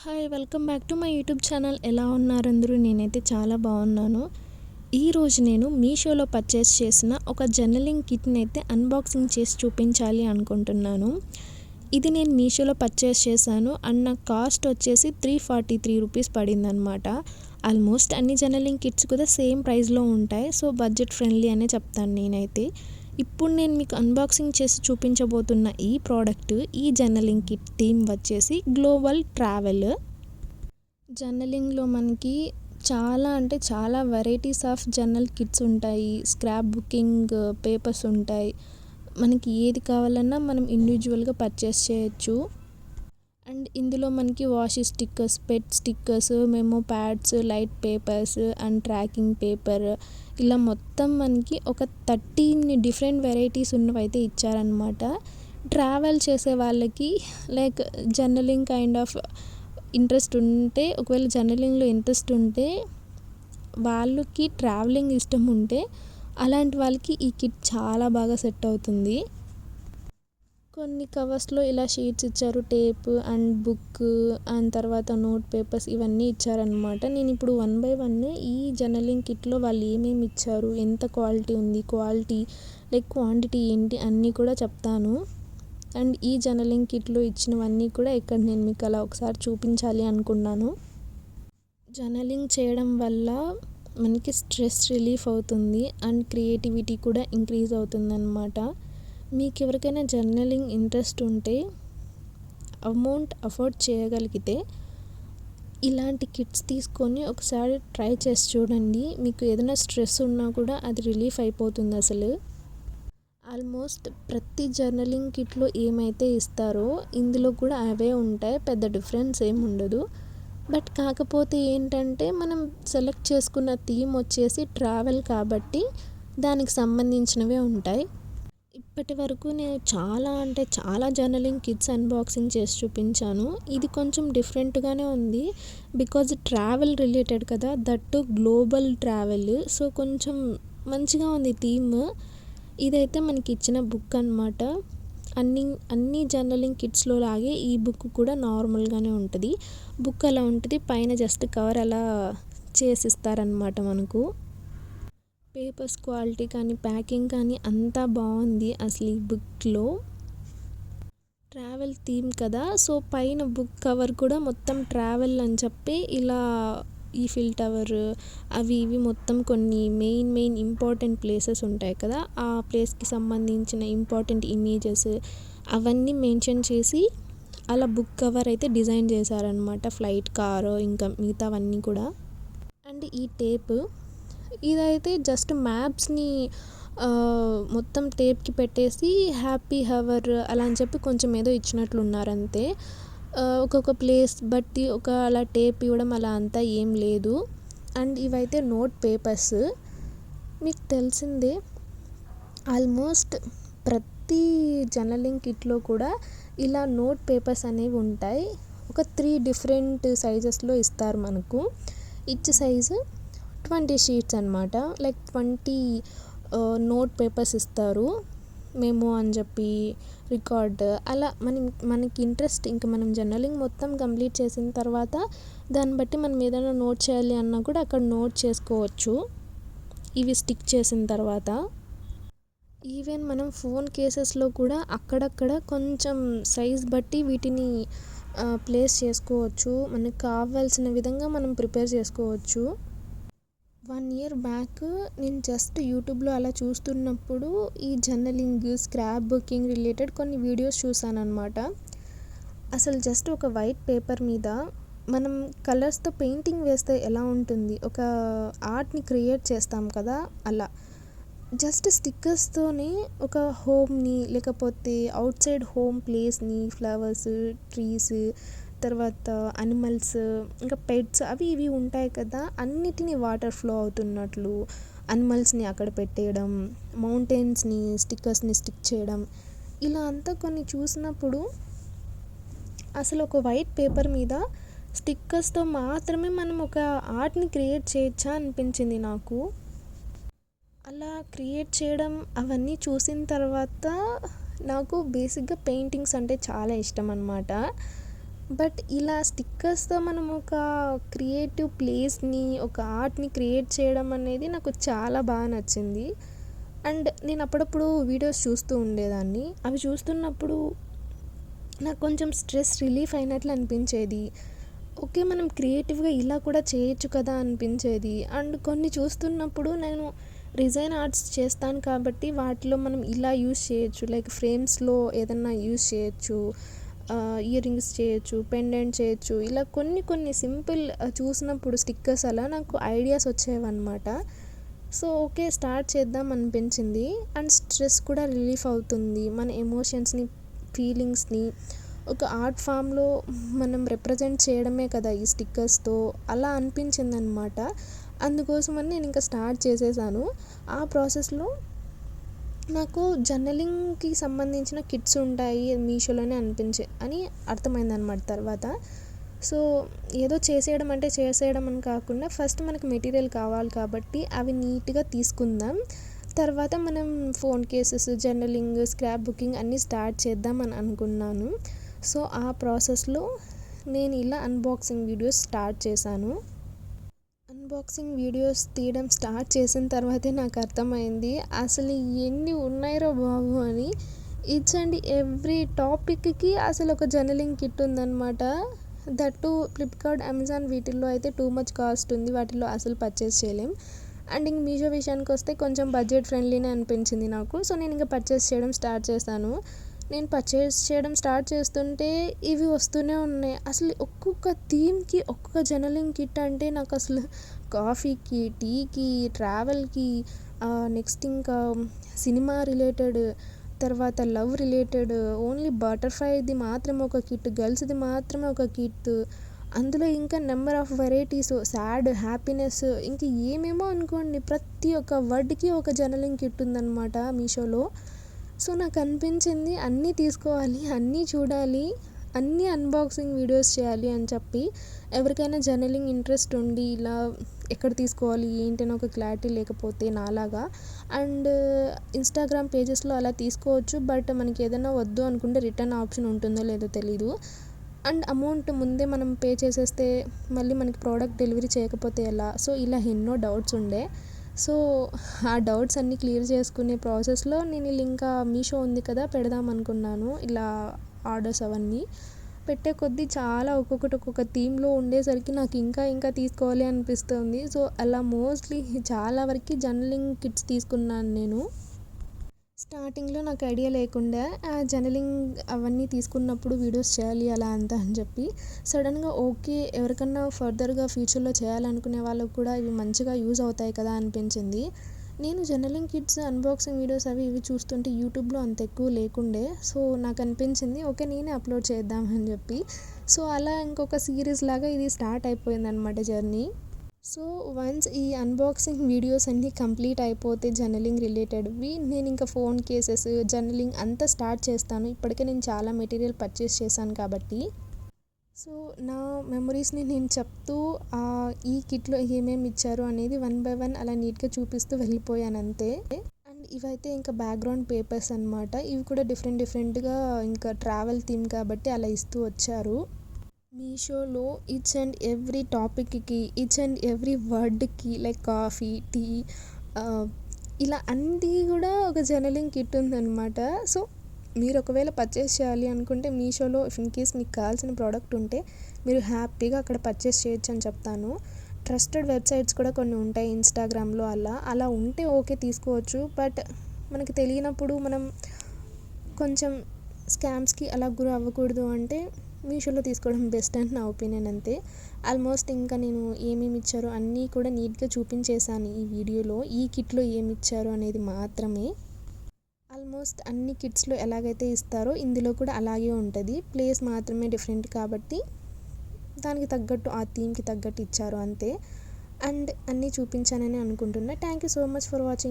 Hi welcome back to my YouTube channel. ఎలా ఉన్నారు అందరూ? నేనైతే చాలా బాగున్నాను. ఈరోజు నేను మీషోలో పర్చేస్ చేసిన ఒక జర్నలింగ్ కిట్ని అయితే అన్బాక్సింగ్ చేసి చూపించాలి అనుకుంటున్నాను. ఇది నేను మీషోలో పర్చేస్ చేశాను అండ్ నా కాస్ట్ వచ్చేసి 343 రూపీస్ పడిందనమాట. ఆల్మోస్ట్ అన్ని జర్నలింగ్ కిట్స్ కూడా సేమ్ ప్రైస్లో ఉంటాయి. సో బడ్జెట్ ఫ్రెండ్లీ అనే చెప్తాను నేనైతే. ఇప్పుడు నేను మీకు అన్బాక్సింగ్ చేసి చూపించబోతున్న ఈ ప్రోడక్ట్, ఈ జర్నలింగ్ కిట్ థీమ్ వచ్చేసి గ్లోబల్ ట్రావెల్. జర్నలింగ్లో మనకి చాలా వెరైటీస్ ఆఫ్ జర్నల్ కిట్స్ ఉంటాయి. స్క్రాప్ బుకింగ్ పేపర్స్ ఉంటాయి. మనకి ఏది కావాలన్నా మనం ఇండివిజువల్గా పర్చేస్ చేయొచ్చు. అండ్ ఇందులో మనకి wash stickers, pet stickers, memo pads, light papers and tracking paper, ఇలా మొత్తం మనకి ఒక 13 డిఫరెంట్ వెరైటీస్ ఉన్నవైతే ఇచ్చారనమాట. ట్రావెల్ చేసే వాళ్ళకి like journaling kind of interest ఉంటే, ఒకవేళ జర్నలింగ్లో ఇంట్రెస్ట్ ఉంటే, వాళ్ళకి ట్రావెలింగ్ ఇష్టం ఉంటే అలాంటి వాళ్ళకి ఈ కిట్ చాలా బాగా సెట్ అవుతుంది. కొన్ని కవర్స్లో ఇలా షీట్స్ ఇచ్చారు, టేప్ అండ్ బుక్ అండ్ తర్వాత నోట్ పేపర్స్ ఇవన్నీ ఇచ్చారనమాట. నేను ఇప్పుడు 1 బై 1 ఈ జర్నలింగ్ కిట్లో వాళ్ళు ఏమేమి ఇచ్చారు, ఎంత క్వాలిటీ ఉంది, లైక్ క్వాంటిటీ ఏంటి అన్నీ కూడా చెప్తాను. అండ్ ఈ జర్నలింగ్ కిట్లో ఇచ్చినవన్నీ కూడా ఇక్కడ నేను మీకు అలా ఒకసారి చూపించాలి అనుకున్నాను. జర్నలింగ్ చేయడం వల్ల మనకి స్ట్రెస్ రిలీఫ్ అవుతుంది అండ్ క్రియేటివిటీ కూడా ఇంక్రీజ్ అవుతుంది అన్నమాట. మీకు ఎవరికైనా జర్నలింగ్ ఇంట్రెస్ట్ ఉంటే, అమౌంట్ అఫోర్డ్ చేయగలిగితే ఇలాంటి కిట్స్ తీసుకొని ఒకసారి ట్రై చేసి చూడండి. మీకు ఏదైనా స్ట్రెస్ ఉన్నా కూడా అది రిలీఫ్ అయిపోతుంది. అసలు ఆల్మోస్ట్ ప్రతి జర్నలింగ్ కిట్లో ఏమైతే ఇస్తారో ఇందులో కూడా అవే ఉంటాయి. పెద్ద డిఫరెన్స్ ఏమి ఉండదు. బట్ కాకపోతే ఏంటంటే, మనం సెలెక్ట్ చేసుకున్న థీమ్ వచ్చేసి ట్రావెల్ కాబట్టి దానికి సంబంధించినవే ఉంటాయి. ఇప్పటి వరకు నేను చాలా జర్నలింగ్ కిట్స్ అన్బాక్సింగ్ చేసి చూపించాను. ఇది కొంచెం డిఫరెంట్గానే ఉంది. బికాజ్ ట్రావెల్ రిలేటెడ్ కదా, దట్టు గ్లోబల్ ట్రావెల్. సో కొంచెం మంచిగా ఉంది థీమ్. ఇదైతే మనకి ఇచ్చిన బుక్ అన్నమాట. అన్ని జర్నలింగ్ కిట్స్లో లాగే ఈ బుక్ కూడా నార్మల్గానే ఉంటుంది. బుక్ అలా ఉంటుంది, పైన జస్ట్ కవర్ అలా చేసిస్తారనమాట మనకు. పేపర్స్ క్వాలిటీ కానీ, ప్యాకింగ్ కానీ అంతా బాగుంది. అసలు ఈ బుక్లో ట్రావెల్ థీమ్ కదా, సో పైన బుక్ కవర్ కూడా మొత్తం ట్రావెల్ అని చెప్పి ఇలా ఈఫిల్ టవర్ అవి ఇవి మొత్తం కొన్ని మెయిన్ ఇంపార్టెంట్ ప్లేసెస్ ఉంటాయి కదా, ఆ ప్లేస్కి సంబంధించిన ఇంపార్టెంట్ ఇమేజెస్ అవన్నీ మెన్షన్ చేసి అలా బుక్ కవర్ అయితే డిజైన్ చేశారనమాట. ఫ్లైట్, కారు ఇంకా మిగతావన్నీ కూడా. అండ్ ఈ టేప్ ఇదైతే జస్ట్ మ్యాప్స్ని మొత్తం టేప్కి పెట్టేసి హ్యాపీ హవర్ అలా అని చెప్పి కొంచెం ఏదో ఇచ్చినట్లున్నారంతే. ఒక్కొక్క ప్లేస్ బట్టి ఒక అలా టేప్ ఇవ్వడం అలా అంతా ఏం లేదు. అండ్ ఇవైతే నోట్ పేపర్స్. మీకు తెలిసిందే, ఆల్మోస్ట్ ప్రతి జర్నలింగ్ కిట్లో కూడా ఇలా నోట్ పేపర్స్ అనేవి ఉంటాయి. ఒక 3 డిఫరెంట్ సైజెస్లో ఇస్తారు మనకు. ఈచ్ సైజు 20 షీట్స్ అనమాట. లైక్ 20 నోట్ పేపర్స్ ఇస్తారు. మెమో అని చెప్పి, రికార్డ్ అలా మనకి ఇంట్రెస్ట్, ఇంకా మనం జర్నలింగ్ మొత్తం కంప్లీట్ చేసిన తర్వాత దాన్ని బట్టి మనం ఏదైనా నోట్ చేయాలి అన్నా కూడా అక్కడ నోట్ చేసుకోవచ్చు ఇవి స్టిక్ చేసిన తర్వాత. ఈవెన్ మనం ఫోన్ కేసెస్లో కూడా అక్కడక్కడ కొంచెం సైజ్ బట్టి వీటిని ప్లేస్ చేసుకోవచ్చు. మనకు కావాల్సిన విధంగా మనం ప్రిపేర్ చేసుకోవచ్చు. 1 ఇయర్ బ్యాక్ నేను జస్ట్ యూట్యూబ్లో అలా చూస్తున్నప్పుడు ఈ జర్నలింగ్, స్క్రాప్ బుకింగ్ రిలేటెడ్ కొన్ని వీడియోస్ చూసాను అనమాట. అసలు జస్ట్ ఒక వైట్ పేపర్ మీద మనం కలర్స్తో పెయింటింగ్ వేస్తే ఎలా ఉంటుంది, ఒక ఆర్ట్ని క్రియేట్ చేస్తాం కదా, అలా జస్ట్ స్టిక్కర్స్తోనే ఒక హోమ్ని, లేకపోతే అవుట్ సైడ్ హోమ్ ప్లేస్ని, ఫ్లవర్స్, ట్రీస్, తర్వాత అనిమల్స్, ఇంకా పెట్స్ అవి ఇవి ఉంటాయి కదా, అన్నిటినీ వాటర్ ఫ్లో అవుతున్నట్లు అనిమల్స్ని అక్కడ పెట్టేయడం, మౌంటైన్స్ని స్టిక్కర్స్ని స్టిక్ చేయడం, ఇలా అంతా కొన్ని చూసినప్పుడు అసలు ఒక వైట్ పేపర్ మీద స్టిక్కర్స్తో మాత్రమే మనం ఒక ఆర్ట్ని క్రియేట్ చేయొచ్చా అనిపించింది నాకు. అలా క్రియేట్ చేయడం అవన్నీ చూసిన తర్వాత నాకు బేసిక్గా పెయింటింగ్స్ అంటే చాలా ఇష్టం అన్నమాట. బట్ ఇలా స్టిక్కర్స్తో మనం ఒక క్రియేటివ్ ప్లేస్ని, ఒక ఆర్ట్ని క్రియేట్ చేయడం అనేది నాకు చాలా బాగా నచ్చింది. అండ్ నేను అప్పుడప్పుడు వీడియోస్ చూస్తూ ఉండేదాన్ని. అవి చూస్తున్నప్పుడు నాకు కొంచెం స్ట్రెస్ రిలీఫ్ అయినట్లు అనిపించేది. ఓకే, మనం క్రియేటివ్గా ఇలా కూడా చేయొచ్చు కదా అనిపించేది. అండ్ కొన్ని చూస్తున్నప్పుడు నేను డిజైన్ ఆర్ట్స్ చేస్తాను కాబట్టి వాటిలో మనం ఇలా యూస్ చేయొచ్చు, లైక్ ఫ్రేమ్స్లో ఏదన్నా యూస్ చేయొచ్చు, ఇయర్ రింగ్స్ చేయొచ్చు, పెండెంట్ చేయొచ్చు. ఇలా కొన్ని కొన్ని సింపుల్ చూసినప్పుడు స్టిక్కర్స్ అలా నాకు ఐడియాస్ వచ్చేవన్నమాట. సో ఓకే, స్టార్ట్ చేద్దాం అనిపించింది. అండ్ స్ట్రెస్ కూడా రిలీఫ్ అవుతుంది. మన ఎమోషన్స్ని, ఫీలింగ్స్ని ఒక ఆర్ట్ ఫామ్లో మనం రిప్రజెంట్ చేయడమే కదా ఈ స్టిక్కర్స్తో, అలా అనిపించింది అనమాట. అందుకోసమని నేను ఇంకా స్టార్ట్ చేసేసాను. ఆ ప్రాసెస్లో నాకు జర్నలింగ్కి సంబంధించిన కిట్స్ ఉంటాయి మీషోలోనే అని అర్థమైందనమాట తర్వాత. సో ఏదో చేసేయడం అంటే చేసేయడం అని కాకుండా ఫస్ట్ మనకు మెటీరియల్ కావాలి కాబట్టి అవి నీట్గా తీసుకుందాం. తర్వాత మనం phone cases, journaling, scrap booking అన్నీ స్టార్ట్ చేద్దాం అని అనుకున్నాను. సో ఆ ప్రాసెస్లో నేను ఇలా అన్బాక్సింగ్ వీడియోస్ స్టార్ట్ చేశాను. అన్బాక్సింగ్ వీడియోస్ తీయడం స్టార్ట్ చేసిన తర్వాతే నాకు అర్థమైంది అసలు ఎన్ని ఉన్నాయిరో బాబు అని. ఈచ్ అండ్ ఎవ్రీ టాపిక్కి అసలు ఒక జర్నలింగ్ కిట్ ఉందన్నమాట. దట్టు ఫ్లిప్కార్ట్, అమెజాన్ వీటిల్లో అయితే టూ మచ్ కాస్ట్ ఉంది, వాటిల్లో అసలు పర్చేస్ చేయలేం. అండ్ ఇంక మీషో విషయానికి వస్తే కొంచెం బడ్జెట్ ఫ్రెండ్లీనే అనిపించింది నాకు. సో నేను ఇంకా పర్చేస్ చేయడం స్టార్ట్ చేశాను. నేను పర్చేస్ చేయడం స్టార్ట్ చేస్తుంటే ఇవి వస్తూనే ఉన్నాయి. అసలు ఒక్కొక్క థీమ్కి ఒక్కొక్క జర్నలింగ్ కిట్ అంటే నాకు అసలు కాఫీకి, టీకి, ట్రావెల్కి, నెక్స్ట్ ఇంకా సినిమా రిలేటెడ్, తర్వాత లవ్ రిలేటెడ్, ఓన్లీ బటర్ఫ్లైది మాత్రమే ఒక కిట్, గర్ల్స్ది మాత్రమే ఒక కిట్, అందులో ఇంకా number of varieties, sad, happiness, ఇంక ఏమేమో అనుకోండి, ప్రతి ఒక్క వర్డ్కి ఒక జర్నలింగ్ కిట్ ఉందన్నమాట మీషోలో. సో నాకు అనిపించింది అన్నీ తీసుకోవాలి, అన్నీ చూడాలి, అన్నీ అన్బాక్సింగ్ వీడియోస్ చేయాలి అని చెప్పి. ఎవరికైనా జర్నలింగ్ ఇంట్రెస్ట్ ఉండి ఇలా ఎక్కడ తీసుకోవాలి ఏంటి అని ఒక క్లారిటీ లేకపోతే నాలాగా, అండ్ ఇన్స్టాగ్రామ్ పేజెస్లో అలా తీసుకోవచ్చు. బట్ మనకి ఏదైనా వద్దు అనుకుంటే రిటర్న్ ఆప్షన్ ఉంటుందో లేదో తెలీదు. అండ్ అమౌంట్ ముందే మనం పే చేసేస్తే మళ్ళీ మనకి ప్రోడక్ట్ డెలివరీ చేయకపోతే ఎలా? సో ఇలా ఎన్నో డౌట్స్ ఉండే. సో ఆ డౌట్స్ అన్నీ క్లియర్ చేసుకునే ప్రాసెస్లో నేను ఇలా ఇంకా మీషో ఉంది కదా పెడదాం అనుకున్నాను. ఇలా ఆర్డర్స్ అవన్నీ పెట్టే కొద్దీ చాలా ఒక్కొక్కటి ఒక్కొక్క థీమ్లో ఉండేసరికి నాకు ఇంకా ఇంకా తీసుకోవాలి అనిపిస్తుంది. సో అలా మోస్ట్లీ చాలా వరకు జర్నలింగ్ కిట్స్ తీసుకున్నాను నేను. స్టార్టింగ్లో నాకు ఐడియా లేకుండా జర్నలింగ్ అవన్నీ తీసుకున్నప్పుడు వీడియోస్ చేయాలి అలా అంతా అని చెప్పి సడన్గా ఓకే, ఎవరికన్నా ఫర్దర్గా ఫ్యూచర్లో చేయాలనుకునే వాళ్ళకు కూడా ఇవి మంచిగా యూజ్ అవుతాయి కదా అనిపించింది. నేను జర్నలింగ్ కిట్స్ అన్బాక్సింగ్ వీడియోస్ అవి ఇవి చూస్తుంటే యూట్యూబ్లో అంత ఎక్కువ లేకుండే. సో నాకు అనిపించింది ఓకే, నేనే అప్లోడ్ చేద్దామని చెప్పి. సో అలా ఇంకొక సిరీస్ లాగా ఇది స్టార్ట్ అయిపోయింది అనమాట జర్నీ. సో వన్స్ ఈ అన్బాక్సింగ్ వీడియోస్ అన్నీ కంప్లీట్ అయిపోతే జర్నలింగ్ రిలేటెడ్వి, నేను ఇంకా ఫోన్ కేసెస్, జర్నలింగ్ అంతా స్టార్ట్ చేస్తాను. ఇప్పటికే నేను చాలా మెటీరియల్ పర్చేస్ చేశాను కాబట్టి. సో నా మెమరీస్ని నేను చెప్తూ ఈ కిట్లో ఏమేమి ఇచ్చారు అనేది 1 by 1 అలా నీట్గా చూపిస్తూ వెళ్ళిపోయాను అంతే. అండ్ ఇవైతే ఇంకా బ్యాక్గ్రౌండ్ పేపర్స్ అనమాట. ఇవి కూడా డిఫరెంట్గా ఇంకా ట్రావెల్ థీమ్ కాబట్టి అలా ఇస్తూ వచ్చారు. మీషోలో ఈచ్ అండ్ ఎవ్రీ టాపిక్కి, ఈచ్ అండ్ ఎవ్రీ వర్డ్కి, లైక్ కాఫీ, టీ, ఇలా అన్నీ కూడా ఒక జర్నలింగ్ కిట్ ఉందన్నమాట. సో మీరు ఒకవేళ పర్చేస్ చేయాలి అనుకుంటే మీషోలో ఇన్ కేస్ మీకు కావాల్సిన ప్రోడక్ట్ ఉంటే మీరు హ్యాపీగా అక్కడ పర్చేస్ చేయొచ్చు అని చెప్తాను. ట్రస్టెడ్ వెబ్సైట్స్ కూడా కొన్ని ఉంటాయి ఇన్స్టాగ్రామ్లో, అలా ఉంటే ఓకే తీసుకోవచ్చు. బట్ మనకి తెలియనప్పుడు మనం కొంచెం స్కామ్స్కి అలా గురి అవ్వకూడదు అంటే మీషోలో తీసుకోవడం బెస్ట్ అని నా ఒపీనియన్ అంతే. ఆల్మోస్ట్ ఇంకా నేను ఏమేమి ఇచ్చారో అన్నీ కూడా నీట్గా చూపించేశాను ఈ వీడియోలో. ఈ కిట్లో ఏమి ఇచ్చారు అనేది మాత్రమే. ఆల్మోస్ట్ అన్ని కిట్స్లో ఎలాగైతే ఇస్తారో ఇందులో కూడా అలాగే ఉంటుంది. ప్లేస్ మాత్రమే డిఫరెంట్ కాబట్టి దానికి తగ్గట్టు ఆ థీమ్కి తగ్గట్టు ఇచ్చారు అంతే. అండ్ అన్నీ చూపించానని అనుకుంటున్నా. Thank you so much for watching.